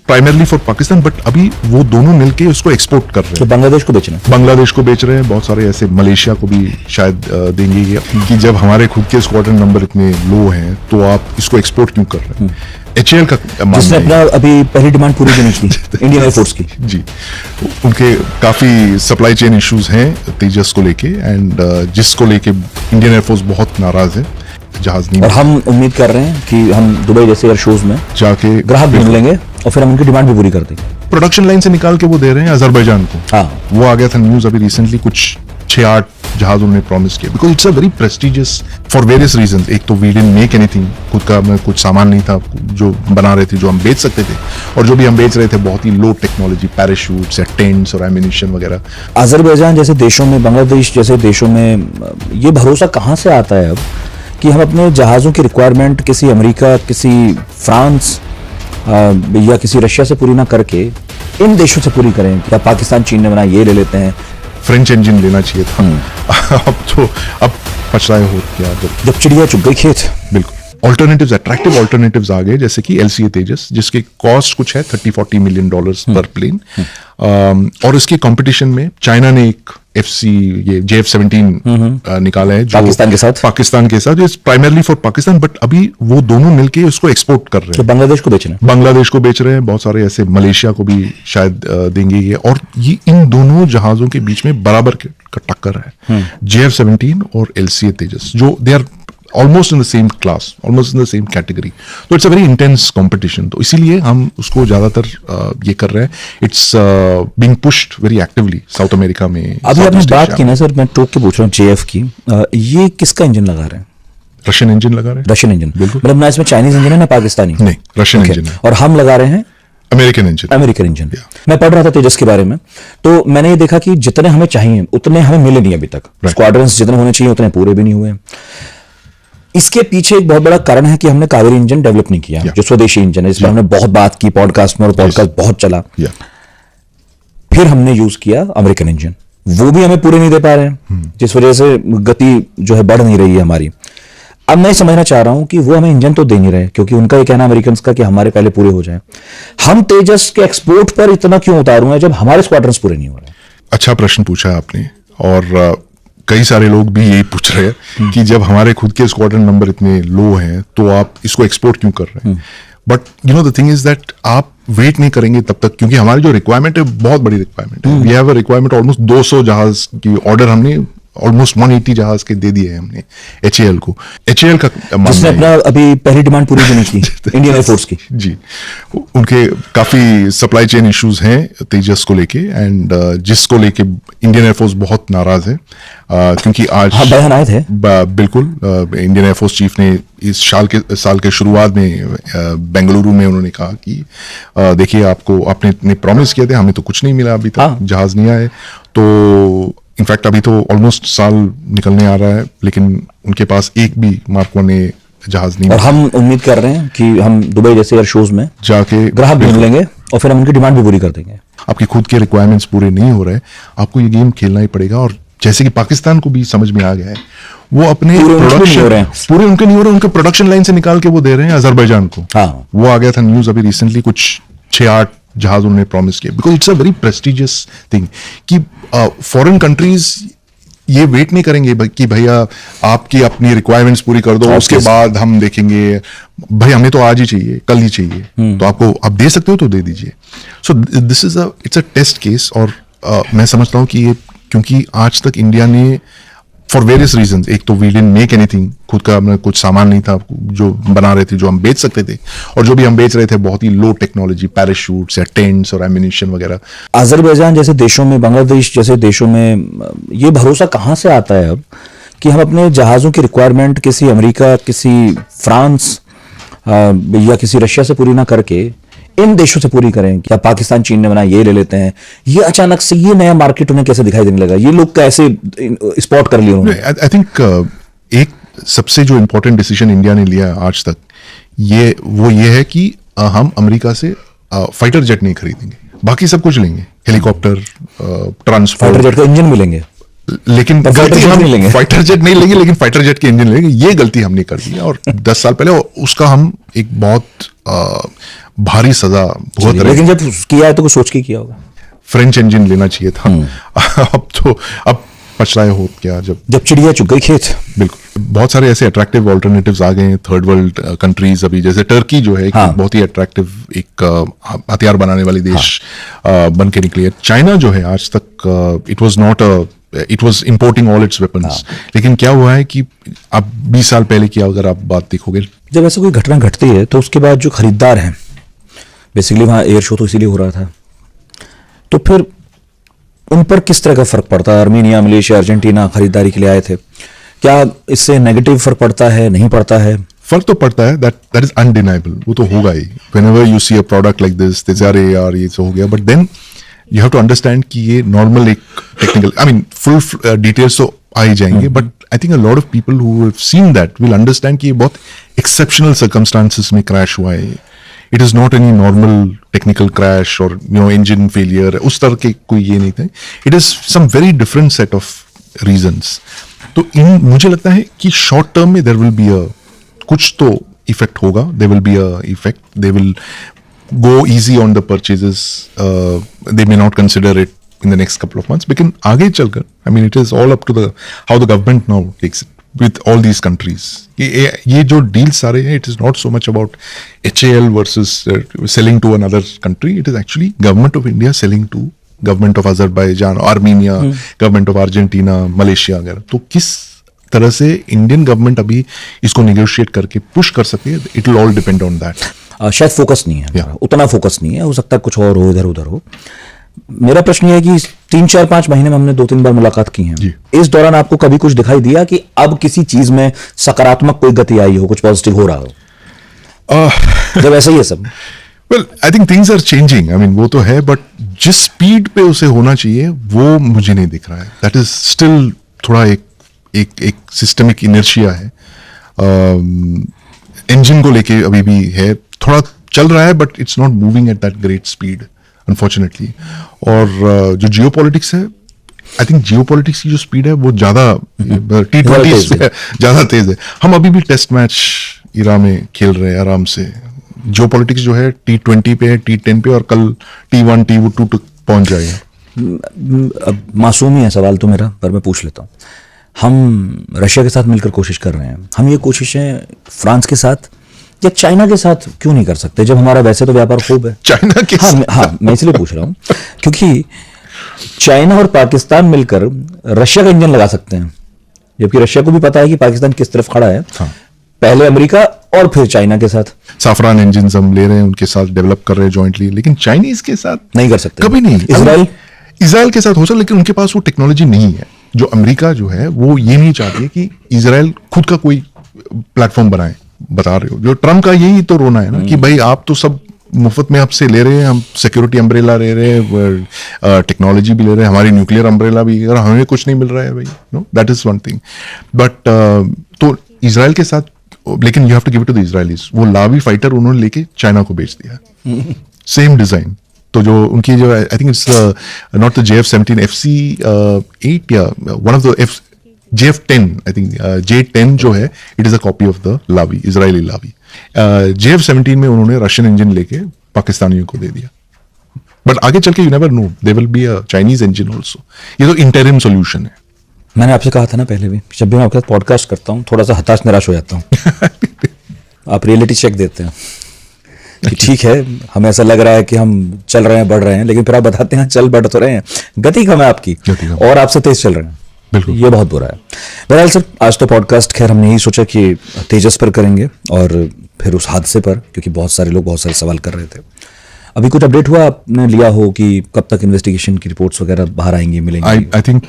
Primarily for Pakistan, but अभी वो दोनों मिलके उसको एक्सपोर्ट कर रहे हैं। तो बांग्लादेश को बेचना, बांग्लादेश को बेच रहे हैं, बहुत सारे ऐसे मलेशिया को भी शायद देंगे ये, कि जब हमारे खुद के स्क्वाड्रन नंबर इतने लो हैं तो आप इसको एक्सपोर्ट क्यों कर रहे हैं। HAL का जिसने अपना अभी पहली डिमांड पूरी नहीं की इंडियन एयरफोर्स की जी, उनके काफी सप्लाई चेन इश्यूज हैं तेजस को लेके, एंड जिसको लेके इंडियन एयरफोर्स बहुत नाराज है, जहाज नहीं। और हम उम्मीद कर रहे हैं कि हम दुबई जैसे एयर शोज में जाके ग्राहक ढूंढ लेंगे और फिर हम उनकी डिमांड भी पूरी कर देंगे। प्रोडक्शन लाइन से निकाल के वो दे रहे हैं अजरबैजान को। हाँ, वो आ गया था न्यूज अभी रिसेंटली, कुछ 6-8 जहाज उन्होंने प्रॉमिस किया, because it's a very prestigious for various reasons. एक तो वी डिडंट मेक एनीथिंग, खुद का कुछ सामान नहीं था जो बना रहे थे, जो हम बेच सकते थे, और जो भी हम बेच रहे थे बहुत ही लो टेक्नोलॉजी, पैराशूट्स या टेंट्स और एम्यूनिशन वगैरह। अजरबैजान जैसे देशों में, बांग्लादेश जैसे देशों में ये भरोसा कहाँ से आता है अब कि हम अपने जहाज़ों की रिक्वायरमेंट किसी अमेरिका, किसी फ्रांस या किसी रशिया से पूरी ना करके इन देशों से पूरी करें? या पाकिस्तान, चीन ने बनाया, ये ले लेते हैं। फ्रेंच इंजन लेना चाहिए था। अब पछताए हो क्या जब चिड़िया चुग गई खेत। बिल्कुल। ऑल्टरनेटिव्स, अट्रैक्टिव ऑल्टरनेटिव्स आ गए, जैसे कि LCA तेजस, जिसके कॉस्ट कुछ है $30-40 मिलियन पर प्लेन, और इसके कंपटीशन में चाइना ने एक ये JF-17 निकाला है जो पाकिस्तान के साथ प्राइमरली फॉर पाकिस्तान, बट अभी वो दोनों मिलके उसको एक्सपोर्ट कर रहे हैं। तो बांग्लादेश को बेचना, बांग्लादेश को बेच रहे हैं, बहुत सारे ऐसे मलेशिया को भी शायद देंगे ये, और ये इन दोनों जहाजों के बीच में बराबर का टक्कर है। JF-17 और LCA तेजस, जो they are almost in the same class, almost in the same category, तो it's a very intense competition. तो इसीलिए हम उसको ज्यादातर ये कर रहे हैं। It's being pushed very actively South America में। अभी आपने बात की ना सर, मैं टोक के पूछ रहा हूँ JF की, ये किसका इंजन लगा रहे हैं? रशियन इंजन लगा रहे हैं। रशियन इंजन, बिल्कुल। मतलब ना इसमें चाइनीज इंजन है ना पाकिस्तानी? नहीं, रशियन इंजन है। और हम लगा रहे हैं अमेरिकन इंजन। मैं पढ़ रहा था तेजस के बारे में, तो मैंने ये देखा कि जितने हमें चाहिए उतने हमें मिले नहीं अभी तक। स्क्वाड्रन्स जितने होने चाहिए उतने पूरे भी नहीं हुए। इसके पीछे एक बहुत बड़ा कारण है कि हमने कावेरी इंजन डेवलप नहीं किया, जो स्वदेशी इंजन है, इस पर हमने बहुत बात की पॉडकास्ट में, और पॉडकास्ट बहुत चला। फिर हमने यूज किया अमेरिकन इंजन, वो भी हमें पूरे नहीं दे पा रहे हैं, जिस वजह से गति जो है बढ़ नहीं रही है हमारी। अब मैं समझना चाह रहा हूं कि वो हमें इंजन तो दे नहीं रहे, क्योंकि उनका ये कहना अमेरिकन का कि हमारे पहले पूरे हो जाए। हम तेजस के एक्सपोर्ट पर इतना क्यों उतारू हैं जब हमारे स्क्वाड्रन्स पूरे नहीं हो रहे? अच्छा प्रश्न पूछा आपने, और कई सारे लोग भी यही पूछ रहे हैं कि जब हमारे खुद के स्क्वाड्रन नंबर इतने लो हैं तो आप इसको एक्सपोर्ट क्यों कर रहे हैं। But you know the thing is that आप वेट नहीं करेंगे तब तक, क्योंकि हमारी जो रिक्वायरमेंट है बहुत बड़ी रिक्वायरमेंट है। We have a requirement almost 200 जहाज की ऑर्डर हमने ऑलमोस्ट 180 जहाज के दे दिए हैं हमने HAL को। HAL का जिसने अपना अभी पहली डिमांड पूरी नहीं की इंडियन एयरफोर्स की। जी, उनके काफी सप्लाई चेन इश्यूज हैं तेजस को लेके, एंड जिसको लेके इंडियन एयरफोर्स बहुत नाराज है, क्योंकि आज बयान आए थे। बिल्कुल, इंडियन एयरफोर्स चीफ ने इस साल के शुरुआत में बेंगलुरु में उन्होंने कहा कि देखिए आपने प्रॉमिस किए थे, हमें तो कुछ नहीं मिला अभी तक, जहाज नहीं आए। तो इनफैक्ट अभी तो ऑलमोस्ट साल निकलने आ रहा है, लेकिन उनके पास एक भी मार्क 1 जहाज नहीं। और हम उम्मीद कर रहे हैं कि हम दुबई जैसे एयर शोज में जाके ग्राहक ढूंढ लेंगे और फिर हम उनकी डिमांड भी पूरी कर देंगे। आपकी खुद के रिक्वायरमेंट्स पूरे नहीं हो रहे, आपको ये गेम खेलना ही पड़ेगा। और जैसे कि पाकिस्तान को भी समझ में आ गया है, वो अपने प्रोडक्शन पूरे उनके नहीं हो रहे, उनके प्रोडक्शन लाइन से निकाल के वो दे रहे हैं अजरबैजान को। वो आ गया था न्यूज अभी रिसेंटली, कुछ 6-8 जहाज उन्होंने प्रॉमिस किया, because it's a very prestigious thing कि फॉरेन कंट्रीज ये वेट नहीं करेंगे कि भैया आपकी अपनी रिक्वायरमेंट्स पूरी कर दो, उसके बाद हम देखेंगे। भाई हमें तो आज ही चाहिए, कल ही चाहिए, तो आप दे सकते हो तो दे दीजिए। So this is it's a test case. और मैं समझता हूँ कि ये, क्योंकि आज तक इंडिया ने फॉर वेरियस रीजंस, एक तो वी डिडंट मेक एनीथिंग, खुद का कुछ सामान नहीं था जो बना रहे थे, जो हम बेच सकते थे, और जो भी हम बेच रहे थे बहुत ही लो टेक्नोलॉजी, पैराशूट्स या टेंट्स और एम्यूनिशन वगैरह। अजरबैजान जैसे देशों में, बांग्लादेश जैसे देशों में ये भरोसा कहाँ से आता है अब कि हम अपने जहाज़ों की रिक्वायरमेंट किसी अमेरिका, किसी फ्रांस या किसी रशिया से पूरी ना करके इन देशों से पूरी करें? क्या पाकिस्तान, चीन ने बनाया, ये ले लेते हैं। ये अचानक से ये नया मार्केट उन्हें कैसे दिखाई देने लगा? ये लोग कैसे स्पॉट कर लिए उन्होंने? आई थिंक एक सबसे जो इंपॉर्टेंट डिसीजन इंडिया ने लिया आज तक, ये है कि हम अमेरिका से फाइटर जेट नहीं खरीदेंगे, बाकी सब कुछ लेंगे, हेलीकॉप्टर, ट्रांसपोर्ट। फाइटर जेट का इंजन भी लेंगे, लेकिन गलती हम फाइटर जेट नहीं लेंगे, लेकिन फाइटर जेट के इंजन लेंगे। ये गलती हमने कर दी है, और 10 साल पहले उसका हम एक बहुत भारी सजा बहुत लेकिन जब किया है तो कुछ सोच के किया होगा। फ्रेंच इंजन लेना चाहिए था। अब पछताए हो क्या जब चिड़िया चुग गई खेत। बिल्कुल, बहुत सारे ऐसे अट्रैक्टिव ऑल्टरनेटिव्स आ गए हैं थर्ड वर्ल्ड कंट्रीज अभी, जैसे टर्की जो है बहुत ही अट्रैक्टिव एक हथियार बनाने वाली देश बन के निकली है। चाइना जो है आज तक it was importing all it's weapons, लेकिन क्या हुआ है कि अब 20 साल पहले की अगर आप बात देखोगे, जब ऐसा कोई घटना घटती है तो उसके बाद जो खरीदार हैं, बेसिकली वहाँ एयर शो तो इसीलिए हो रहा था, तो फिर उन पर किस तरह का फर्क पड़ता है? आर्मेनिया, मलेशिया, अर्जेंटीना खरीदारी के लिए आए थे, क्या इससे नेगेटिव फर्क पड़ता है, नहीं पड़ता है? फर्क तो पड़ता है, दैट इज अनडिनाइबल, वो तो होगा ही। Whenever you see a product like this, यार ये तो हो गया, but then you have to understand कि ये नॉर्मल एक technical, I mean full details तो आ ही जाएंगे, but I think a lot of people who have seen that will understand कि ये बहुत एक्सेप्शनल सर्कमस्टांसेस में क्रैश हुआ है। It is not any normal technical crash और इंजन फेलियर, उस तरह के कोई ये नहीं थे। It is some very different set of reasons. तो मुझे लगता है कि शॉर्ट टर्म में देयर विल बी कुछ तो इफेक्ट होगा, there will be a effect, they will go easy on the purchases, they may not consider it in the next couple of months, लेकिन आगे चलकर I mean it is all up to how the government now takes it with all these countries. ये जो deals सारे हैं, it is not so much about HAL versus selling to another country, it is actually government of India selling to government of Azerbaijan, Armenia, government of Argentina, Malaysia वगैरह। तो किस तरह से Indian government अभी इसको negotiate करके push कर सके, it will all depend on that. शायद फोकस नहीं है, उतना फोकस नहीं है, हो सकता है कुछ और हो, इधर उधर हो। मेरा प्रश्न ये है कि 3-4-5 महीने में हमने 2-3 बार मुलाकात की है, इस दौरान आपको कभी कुछ दिखाई दिया कि अब किसी चीज में सकारात्मक कोई गति आई हो, कुछ पॉजिटिव हो रहा हो? जब ऐसा ही है सब। Well I think things are changing, I mean वो तो है, बट जिस स्पीड पे उसे होना चाहिए वो मुझे नहीं दिख रहा है। दैट इज स्टिल थोड़ा एक सिस्टमिक इनर्शिया है। इंजन को लेके अभी भी है, थोड़ा चल रहा है, but it's not moving at that great speed unfortunately. और जो जियोपॉलिटिक्स है, आई थिंक जियोपॉलिटिक्स की जो स्पीड है वो ज्यादा T20 ज्यादा तेज है। हम अभी भी टेस्ट मैच इरा में खेल रहे हैं आराम से। जियोपॉलिटिक्स जो है T20 पे है, T10 पे, और कल T1 T2 तक पहुंच जाएगा। अब मासूम ही है सवाल तो मेरा, पर मैं पूछ लेता हूँ। हम रशिया के साथ मिलकर कोशिश कर रहे हैं, हम ये कोशिशें फ्रांस के साथ या चाइना के साथ क्यों नहीं कर सकते, जब हमारा वैसे तो व्यापार खूब है चाइना के साथ? हाँ, मैं इसलिए पूछ रहा हूँ क्योंकि चाइना और पाकिस्तान मिलकर रशिया का इंजन लगा सकते हैं, जबकि रशिया को भी पता है कि पाकिस्तान किस तरफ खड़ा है। पहले अमेरिका और फिर चाइना के साथ साफरान इंजन हम ले रहे हैं, उनके साथ डेवलप कर रहे हैं जॉइंटली, लेकिन चाइनीज के साथ नहीं कर सकते, कभी नहीं। इजराइल के साथ हो सकता, लेकिन उनके पास वो टेक्नोलॉजी नहीं है। जो अमेरिका जो है वो ये नहीं चाहती है कि इजराइल खुद का कोई प्लेटफॉर्म बनाए। बता रहे हो, जो ट्रम्प का यही तो रोना है ना कि भाई आप तो सब मुफ्त में आपसे ले रहे हैं, हम सिक्योरिटी अम्ब्रेला ले रहे हैं, टेक्नोलॉजी भी ले रहे हैं, हमारी न्यूक्लियर अम्ब्रेला भी, अगर हमें कुछ नहीं मिल रहा है भाई, no, that is one thing. But तो इजराइल के साथ, लेकिन you have to give it to the Israelis. वो लावी फाइटर उन्होंने लेके चाइना को बेच दिया, सेम डिजाइन। तो जो उनकी जो I think it's not the JF-17 FC-8 या one of the JF-10, I think J-10 जो है, it is a copy of the लावी, इजरायली लावी। JF-17 में उन्होंने रशियन इंजन लेके पाकिस्तानियों को दे दिया, बट आगे चल के you never know, there will be a Chinese engine also. ये तो इंटरिम सोल्यूशन है। मैंने आपसे कहा था ना पहले भी, जब भी मैं आपके साथ पॉडकास्ट करता हूँ थोड़ा सा हताश निराश हो जाता हूँ। आप रियलिटी चेक देते हैं कि ठीक है, हमें ऐसा लग रहा है कि हम चल रहे हैं, बढ़ रहे हैं, लेकिन फिर आप बताते हैं चल बढ़ तो रहे हैं, गति कम है आपकी और आपसे तेज चल रहे हैं। बिल्कुल, ये बहुत बुरा है। बहरहाल सर, आज तो पॉडकास्ट खैर हमने यही सोचा कि तेजस पर करेंगे और फिर उस हादसे पर, क्योंकि बहुत सारे लोग बहुत सारे सवाल कर रहे थे। अभी कुछ अपडेट हुआ आपने लिया हो कि कब तक इन्वेस्टिगेशन की रिपोर्ट्स वगैरह बाहर आएंगी, मिलेंगी? आई थिंक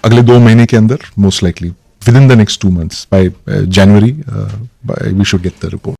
अगले 2 महीने के अंदर, most likely with in the next 2 months, by January, we should get the report.